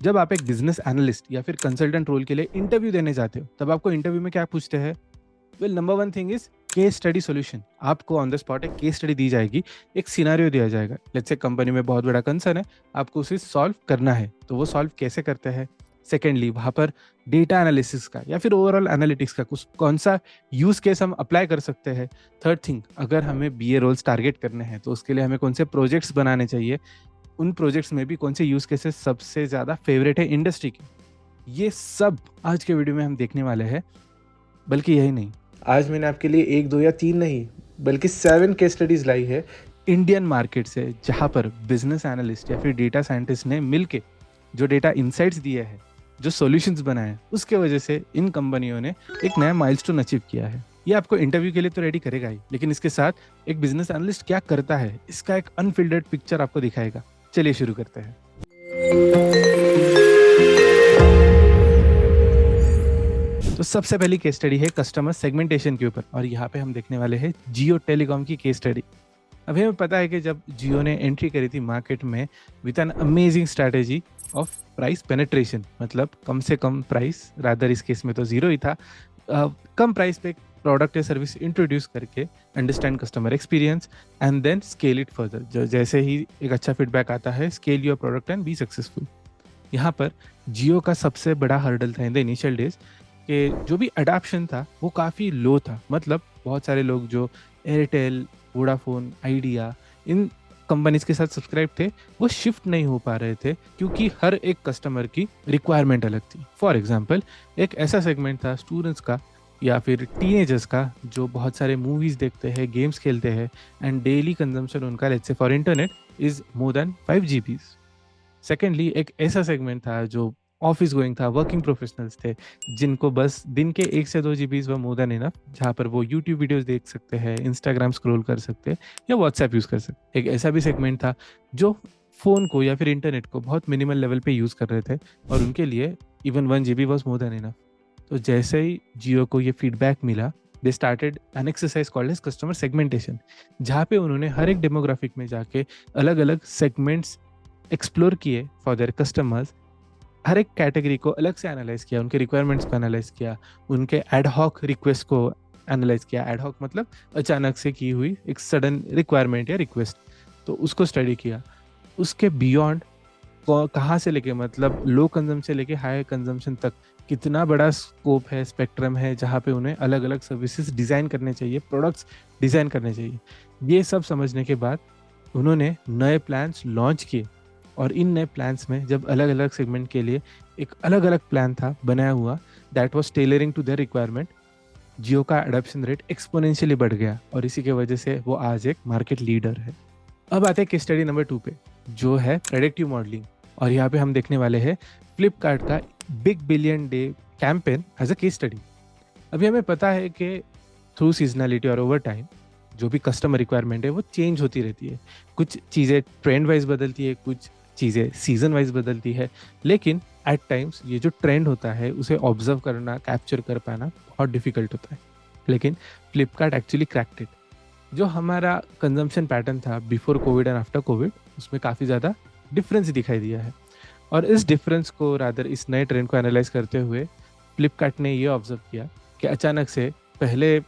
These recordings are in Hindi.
जब आप एक बिजनेस एनालिस्ट या फिर कंसल्टेंट रोल के लिए इंटरव्यू देने जाते हो, तब आपको इंटरव्यू में क्या पूछते हैं? Well, number one thing is case study solution. आपको ऑन द स्पॉट एक केस स्टडी दी जाएगी, एक सिनारियो दिया जाएगा। लेट्स से कंपनी में बहुत बड़ा कंसर्न है, आपको उसे सॉल्व करना है, तो वो सॉल्व कैसे करते हैं? सेकेंडली, वहाँ पर डेटा एनालिसिस का या फिर ओवरऑल एनालिटिक्स का कुछ कौन सा यूज केस हम अप्लाई कर सकते हैं। थर्ड थिंग, अगर हमें बीए रोल्स टारगेट करने हैं तो उसके लिए हमें कौन से प्रोजेक्ट्स बनाने चाहिए, उन प्रोजेक्ट्स में भी कौन से यूज केसेस सबसे ज़्यादा फेवरेट है इंडस्ट्री के। ये सब आज के वीडियो में हम देखने वाले हैं। बल्कि यही नहीं, आज मैंने आपके लिए एक दो या तीन नहीं बल्कि 7 केस स्टडीज लाई है इंडियन मार्केट से, जहां पर बिजनेस एनालिस्ट या फिर डेटा साइंटिस्ट ने मिलके जो डेटा इंसाइट्स दिए हैं, जो सॉल्यूशंस बनाए हैं, उसके वजह से इन कंपनियों ने एक नया माइलस्टोन अचीव किया है। ये आपको इंटरव्यू के लिए तो रेडी करेगा ही, लेकिन इसके साथ एक बिजनेस एनालिस्ट क्या करता है, इसका एक अनफिल्टर्ड पिक्चर आपको दिखाएगा। चलिए शुरू करते हैं। तो सबसे पहली केस स्टडी है कस्टमर सेगमेंटेशन के ऊपर, और यहाँ पे हम देखने वाले हैं जियो टेलीकॉम की केस स्टडी। अभी हमें पता है कि जब जियो ने एंट्री करी थी मार्केट में with an amazing strategy of price penetration, मतलब कम से कम प्राइस, रादर इस केस में तो जीरो ही था, कम प्राइस पे प्रोडक्ट या सर्विस इंट्रोड्यूस करके understand customer experience and then scale it further. जैसे ही एक अच्छा फीडबैक आता है, scale your product and be successful. यहाँ पर जियो का सबसे बड़ा हर्डल था इन द इनिशियल डेज कि जो भी अडाप्शन था वो काफ़ी लो था। मतलब बहुत सारे लोग जो एयरटेल, वोडाफोन, आइडिया, इन कंपनीज के साथ सब्सक्राइब थे, वो शिफ्ट नहीं हो पा रहे थे क्योंकि हर एक कस्टमर की रिक्वायरमेंट अलग थी। फॉर एग्जांपल, एक ऐसा सेगमेंट था स्टूडेंट्स का या फिर टीनेजर्स का जो बहुत सारे मूवीज़ देखते हैं, गेम्स खेलते हैं, एंड डेली कंजम्पशन उनका let's say for internet is more than 5 GB। Secondly, एक ऐसा सेगमेंट था जो ऑफिस गोइंग था, वर्किंग प्रोफेशनल्स थे, जिनको बस दिन के 1 से 2 GB व मोर देन इनफ, जहाँ पर वो यूट्यूब वीडियोस देख सकते हैं, इंस्टाग्राम स्क्रॉल कर सकते हैं या व्हाट्सएप यूज़ कर सकते हैं। एक ऐसा भी सेगमेंट था जो फ़ोन को या फिर इंटरनेट को बहुत मिनिमल लेवल पे यूज़ कर रहे थे, और उनके लिए even 1 GB was more than enough. तो जैसे ही जियो को ये फीडबैक मिला, they started an exercise called as customer segmentation, जहाँ पे उन्होंने हर एक डेमोग्राफिक में जाके अलग अलग सेगमेंट्स एक्सप्लोर किए फॉर देयर कस्टमर्स। हर एक कैटेगरी को अलग से एनालाइज किया, उनके रिक्वायरमेंट्स को एनालाइज किया, उनके एड हॉक रिक्वेस्ट को एनालाइज किया। एड हॉक मतलब अचानक से की हुई एक सडन रिक्वायरमेंट या रिक्वेस्ट, तो उसको स्टडी किया। उसके बियॉन्ड कहाँ से लेके, मतलब लो कंजम्पशन से लेके हाई कंजम्पशन तक कितना बड़ा स्कोप है, स्पेक्ट्रम है, जहाँ पे उन्हें अलग अलग सर्विसेज डिज़ाइन करने चाहिए, प्रोडक्ट्स डिज़ाइन करने चाहिए। ये सब समझने के बाद उन्होंने नए प्लान्स लॉन्च किए, और इन नए प्लान्स में जब अलग अलग सेगमेंट के लिए एक अलग अलग प्लान था बनाया हुआ, that was tailoring to their requirement, Jio का एडॉप्शन रेट एक्सपोनेंशियली बढ़ गया, और इसी के वजह से वो आज एक मार्केट लीडर है। अब आते हैं केस स्टडी नंबर 2 पे, जो है प्रेडिक्टिव मॉडलिंग। और यहाँ पे हम देखने वाले हैं फ्लिपकार्ट का big billion day campaign as a case study. अभी हमें पता है कि थ्रू सीजनलिटी और ओवर टाइम जो भी कस्टमर रिक्वायरमेंट है वो चेंज होती रहती है। कुछ चीज़ें ट्रेंड वाइज बदलती है, कुछ चीज़ें सीजन वाइज बदलती है, लेकिन एट टाइम्स ये जो ट्रेंड होता है उसे ऑब्जर्व करना, कैप्चर कर पाना बहुत डिफिकल्ट होता है। लेकिन फ्लिपकार्ट एक्चुअली क्रैक्ड इट। जो हमारा कंजम्पशन पैटर्न था before Covid and after Covid, उसमें काफ़ी ज़्यादा डिफरेंस दिखाई दिया है। और इस डिफरेंस को, रादर इस नए ट्रेंड को एनालाइज करते हुए फ्लिपकार्ट ने ये ऑब्जर्व किया कि अचानक से पहले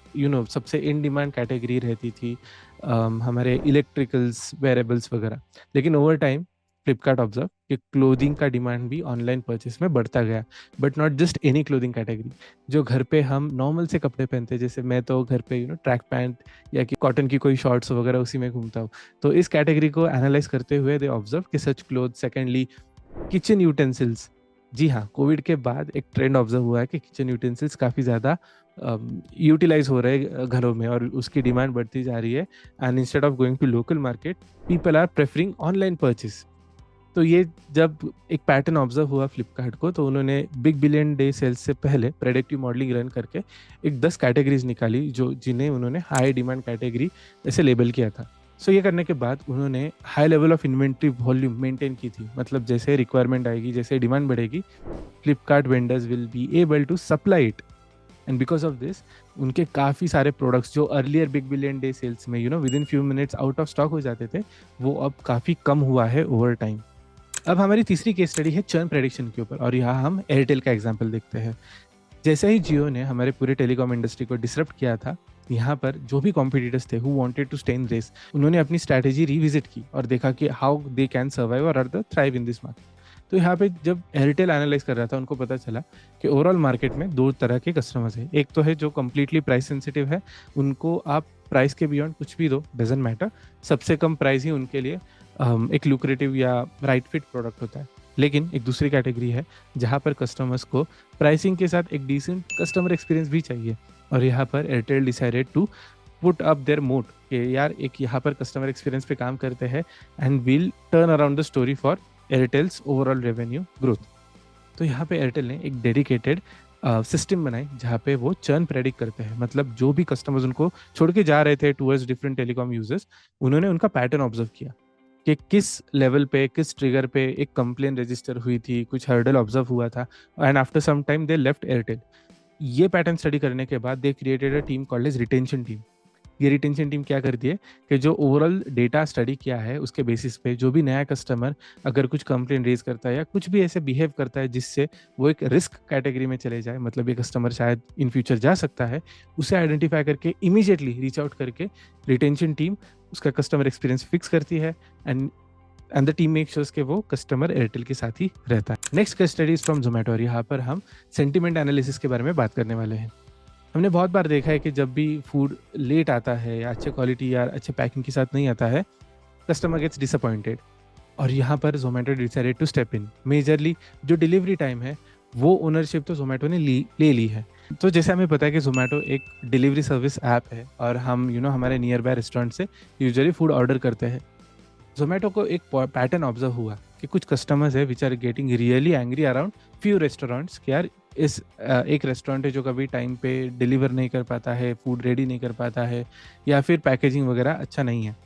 सबसे इन डिमांड कैटेगरी रहती थी हमारे इलेक्ट्रिकल्स, वेरेबल्स वगैरह, लेकिन ओवर टाइम फ्लिपकार्ट ऑब्जर्व कि क्लोथिंग का डिमांड भी ऑनलाइन परचेस में बढ़ता गया। But not just any clothing category, जो घर पे हम नॉर्मल से कपड़े पहनते हैं, जैसे मैं तो घर पे ट्रैक पैंट या कि कॉटन की कोई शॉर्ट्स वगैरह उसी में घूमता हूँ। तो इस कैटेगरी को एनालाइज करते हुए दे ऑब्जर्व कि such cloth. Secondly, kitchen utensils. जी हाँ, कोविड के बाद एक ट्रेंड ऑब्जर्व हुआ है कि किचन यूटेंसिल्स काफ़ी ज़्यादा यूटिलाइज हो रहे हैं घरों में, और उसकी डिमांड बढ़ती जा रही है। And instead of going to local market, people are preferring online purchase. तो ये जब एक पैटर्न ऑब्जर्व हुआ फ्लिपकार्ट को, तो उन्होंने बिग बिलियन डे सेल्स से पहले प्रेडिक्टिव मॉडलिंग रन करके एक 10 कैटेगरीज निकाली, जो जिन्हें उन्होंने हाई डिमांड कैटेगरी ऐसे लेबल किया था। सो ये करने के बाद उन्होंने high level of inventory volume maintain की थी। मतलब जैसे रिक्वायरमेंट आएगी, जैसे डिमांड बढ़ेगी, Flipkart vendors will be able to supply it. And because of this, उनके काफ़ी सारे प्रोडक्ट्स जो earlier big billion day sales में within few minutes out of stock हो जाते थे, वो अब काफ़ी कम हुआ है ओवर टाइम। अब हमारी तीसरी केस स्टडी है चर्न प्रेडिक्शन के ऊपर और यहाँ हम एयरटेल का एग्जाम्पल देखते हैं। जैसे ही जियो ने हमारे पूरे टेलीकॉम इंडस्ट्री को डिसरप्ट किया था, यहाँ पर जो भी कॉम्पिटिटर्स थे who wanted to stay in race, उन्होंने अपनी स्ट्रैटेजी रिविजिट की और देखा कि हाउ दे कैन सर्वाइव और the thrive in this market. तो यहाँ पे जब एयरटेल एनालाइज कर रहा था, उनको पता चला कि ओवरऑल मार्केट में दो तरह के कस्टमर्स हैं। एक तो है जो कम्प्लीटली प्राइस सेंसिटिव है, उनको आप प्राइस के बियॉन्ड कुछ भी दो, डजेंट मैटर, सबसे कम प्राइस ही उनके लिए एक लुक्रेटिव या राइट फिट प्रोडक्ट होता है। लेकिन एक दूसरी कैटेगरी है जहाँ पर कस्टमर्स को प्राइसिंग के साथ एक डिसेंट कस्टमर एक्सपीरियंस भी चाहिए, और यहाँ पर Airtel decided to put up their moat कि यार एक यहाँ पर कस्टमर एक्सपीरियंस पे काम करते हैं and will turn around the story for Airtel's overall revenue growth. तो यहाँ पे एयरटेल ने एक डेडिकेटेड सिस्टम बनाई जहाँ पे वो चर्न प्रेडिक्ट करते हैं, मतलब जो भी कस्टमर्स उनको छोड़ के जा रहे थे टूवर्ड्स डिफरेंट टेलीकॉम यूजर्स, उन्होंने उनका पैटर्न ऑब्जर्व किया कि किस लेवल पे, किस ट्रिगर पे एक कंप्लेन रजिस्टर हुई थी, कुछ हर्डल ऑब्जर्व हुआ था, and after some time they left Airtel. ये पैटर्न स्टडी करने के बाद they created a team called as retention team. ये रिटेंशन टीम क्या करती है कि जो ओवरऑल डेटा स्टडी किया है उसके बेसिस पे जो भी नया कस्टमर अगर कुछ कंप्लेन रेज करता है या कुछ भी ऐसे बिहेव करता है जिससे वो एक रिस्क कैटेगरी में चले जाए, मतलब ये कस्टमर शायद इन फ्यूचर जा सकता है, उसे आइडेंटिफाई करके इमीडिएटली रीच आउट करके रिटेंशन टीम उसका कस्टमर एक्सपीरियंस फिक्स करती है एंड द टीम मेक श्योर्स कि वो कस्टमर एयरटेल के साथ ही रहता है। Next case study is from Zomato और यहाँ पर हम सेंटिमेंट एनालिसिस के बारे में बात करने वाले हैं। हमने बहुत बार देखा है कि जब भी फूड लेट आता है या अच्छे क्वालिटी या अच्छे पैकिंग के साथ नहीं आता है, कस्टमर गेट्स डिसअपॉइंटेड, और यहाँ पर Zomato decided to step in. Majorly जो डिलीवरी टाइम है वो ओनरशिप तो जोमेटो ने ले ली है। तो जैसे हमें पता है कि जोमेटो एक डिलीवरी सर्विस ऐप है और हम हमारे नियर बाय रेस्टोरेंट से यूजुअली फूड ऑर्डर करते हैं। जोमेटो को एक पैटर्न ऑब्जर्व हुआ कि कुछ कस्टमर्स है which are getting really angry around few restaurants कि यार इस एक रेस्टोरेंट है जो कभी टाइम पे डिलीवर नहीं कर पाता है, फूड रेडी नहीं कर पाता है, या फिर पैकेजिंग वगैरह अच्छा नहीं है।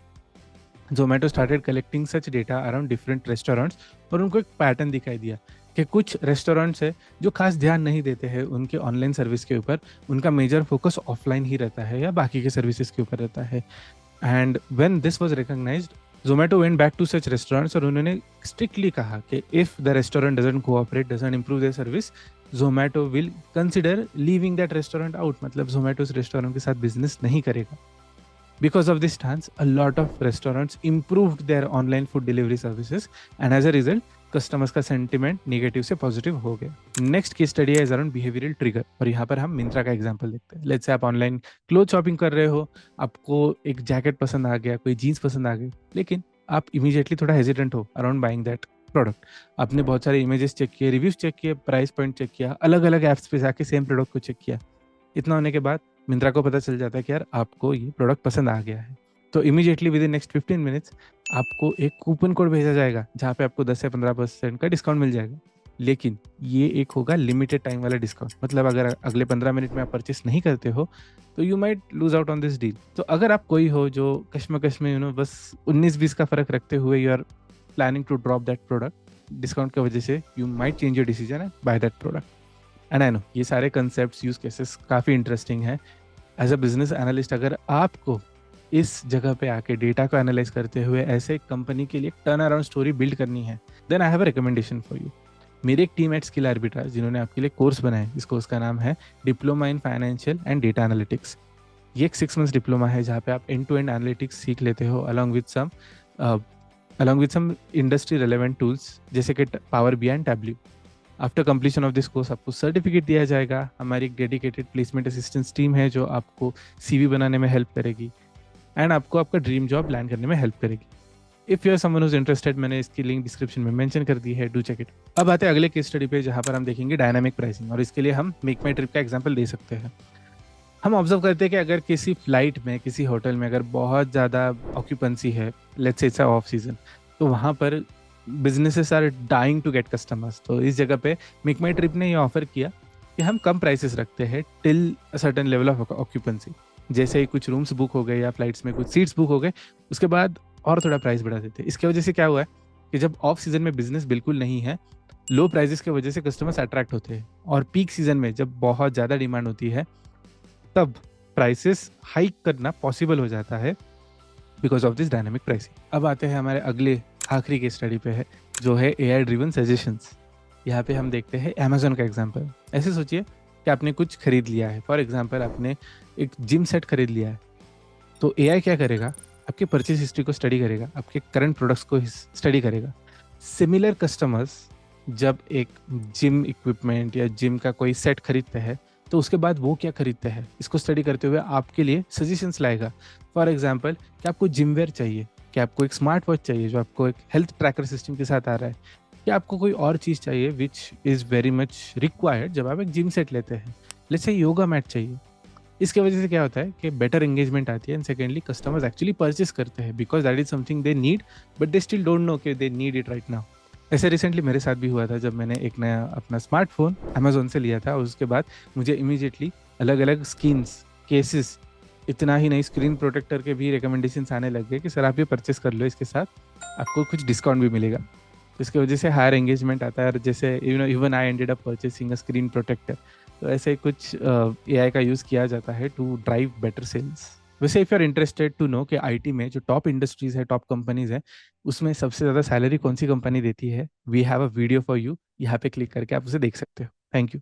जोमेटो स्टार्टेड कलेक्टिंग सच डेटा अराउंड डिफरेंट रेस्टोरेंट्स और उनको एक पैटर्न दिखाई दिया कि कुछ रेस्टोरेंट्स है जो खास ध्यान नहीं देते हैं उनके ऑनलाइन सर्विस के ऊपर, उनका मेजर फोकस ऑफलाइन ही रहता है या बाकी के सर्विसेज के ऊपर रहता है। And when this was recognised, Zomato went back to such restaurants और उन्होंने स्ट्रिक्टली कहा कि if the restaurant doesn't cooperate, doesn't improve their service, Zomato will consider leaving that restaurant out, मतलब जोमेटो उस रेस्टोरेंट के साथ बिजनेस नहीं करेगा। Because of this stance, a lot of restaurants improved their online food delivery services, and as a result, customers का सेंटिमेंट नेगेटिव से पॉजिटिव हो गया। नेक्स्ट की स्टडी है अराउंड बिहेवियरल ट्रिगर और यहाँ पर हम मिंत्रा का एग्जांपल देखते हैं। लेट्स से आप ऑनलाइन क्लोथ शॉपिंग कर रहे हो, आपको एक जैकेट पसंद आ गया, कोई जीन्स पसंद आ गई, लेकिन आप इमीडिएटली थोड़ा हेजिटेंट हो अराउंड बाइंग दैट प्रोडक्ट। आपने बहुत सारे इमेजेस चेक किए, रिव्यूज चेक किए, प्राइस पॉइंट चेक किया, अलग अलग ऐप्स पे जाके सेम प्रोडक्ट को चेक किया। इतना होने के बाद मिंत्रा को पता चल जाता है कि यार आपको ये प्रोडक्ट पसंद आ गया है, तो immediately with in next 15 minutes आपको एक कूपन कोड भेजा जाएगा जहाँ पे आपको 10 से 15% का डिस्काउंट मिल जाएगा। लेकिन ये एक होगा लिमिटेड टाइम वाला डिस्काउंट, मतलब अगर अगले 15 मिनट में आप परचेस नहीं करते हो तो you might lose out on this deal. तो अगर आप कोई हो जो कश्मकश में बस 19-20 का फर्क रखते हुए you are planning to drop that product discount की वजह से, you might change your decision and buy that product. And I know ये सारे कंसेप्ट यूज केसेस काफ़ी इंटरेस्टिंग है। एज अ बिजनेस एनालिस्ट अगर आपको इस जगह पे आके डेटा को एनालाइज करते हुए ऐसे कंपनी के लिए टर्न अराउंड स्टोरी बिल्ड करनी है, then I have a recommendation for you. मेरी एक टीम एट स्किल आर्बिट्राज जिन्होंने आपके लिए कोर्स बनाया है, इस कोर्स का नाम है diploma in financial and data analytics. ये एक 6 मंथ्स डिप्लोमा है जहाँ पे आप एंड टू एंड एनालिटिक्स सीख लेते हो along with some industry relevant tools जैसे कि power B and Tableau. After completion of this course आपको सर्टिफिकेट दिया जाएगा। हमारी एक डेडिकेटेड प्लेसमेंट असिस्टेंस टीम है जो आपको CV बनाने में हेल्प करेगी एंड आपको आपका ड्रीम जॉब लैंड करने में हेल्प करेगी। If you are someone who is interested, मैंने इसकी लिंक डिस्क्रिप्शन में मेंशन कर दी है, डू चेक इट। अब आते हैं अगले केस स्टडी पे जहाँ पर हम देखेंगे डायनामिक प्राइसिंग, और इसके लिए हम मेक माई ट्रिप का एग्जांपल दे सकते हैं। हम ऑब्जर्व करते हैं कि अगर किसी फ्लाइट में, किसी होटल में अगर बहुत ज़्यादा ऑक्यूपेंसी है, let's say it's off season, तो वहाँ पर businesses are dying to get customers. तो इस जगह पे मेक माई ट्रिप ने ये ऑफर किया कि हम कम प्राइसेस रखते हैं till a certain level of occupancy. जैसे ही कुछ रूम्स बुक हो गए या फ्लाइट्स में कुछ सीट्स बुक हो गए, उसके बाद और थोड़ा प्राइस बढ़ा देते हैं। इसकी वजह से क्या हुआ है कि जब ऑफ सीजन में बिजनेस बिल्कुल नहीं है, लो प्राइसेस की वजह से कस्टमर्स अट्रैक्ट होते हैं, और पीक सीजन में जब बहुत ज़्यादा डिमांड होती है तब प्राइसेस हाइक करना पॉसिबल हो जाता है because of this dynamic pricing. अब आते हैं हमारे अगले आखिरी केस स्टडी पे है जो है AI ड्रिवन सजेशंस। यहाँ पे हम देखते हैं अमेजोन का एग्जांपल। ऐसे सोचिए कि आपने कुछ खरीद लिया है, फॉर एग्जांपल आपने एक जिम सेट खरीद लिया है, तो AI क्या करेगा, आपके परचेज हिस्ट्री को स्टडी करेगा, आपके करंट प्रोडक्ट्स को स्टडी करेगा। सिमिलर कस्टमर्स जब एक जिम इक्विपमेंट या जिम का कोई सेट खरीदते हैं, तो उसके बाद वो क्या खरीदते हैं इसको स्टडी करते हुए आपके लिए सजेशंस लाएगा। फॉर एग्जांपल कि आपको जिम वेयर चाहिए, कि आपको एक स्मार्ट वॉच चाहिए जो आपको एक हेल्थ ट्रैकर सिस्टम के साथ आ रहा है, कि आपको कोई और चीज़ चाहिए which is very much required जब आप एक जिम सेट लेते हैं। लेट्स से योगा मैट चाहिए। इसके वजह से क्या होता है कि बेटर एंगेजमेंट आती है, and secondly customers actually purchase करते हैं because that is something they need, but they still don't know कि they need it right now. ऐसे रिसेंटली मेरे साथ भी हुआ था जब मैंने एक नया अपना स्मार्टफोन अमेजोन से लिया था, और उसके बाद मुझे इमीडिएटली अलग अलग स्कीम्स, केसेस, इतना ही नहीं स्क्रीन प्रोटेक्टर के भी रिकमेंडेशन आने लग गए कि सर आप ये परचेस कर लो, इसके साथ आपको कुछ डिस्काउंट भी मिलेगा। तो इसकी वजह से हायर एंगेजमेंट आता है, और जैसे even I ended up purchasing a screen protector. तो ऐसे कुछ AI का यूज़ किया जाता है टू ड्राइव बेटर सेल्स। वैसे if you are interested to know कि IT में जो टॉप इंडस्ट्रीज है, टॉप कंपनीज है, उसमें सबसे ज़्यादा सैलरी कौन सी कंपनी देती है, we have a video for you. यहाँ पे क्लिक करके आप उसे देख सकते हो। Thank you.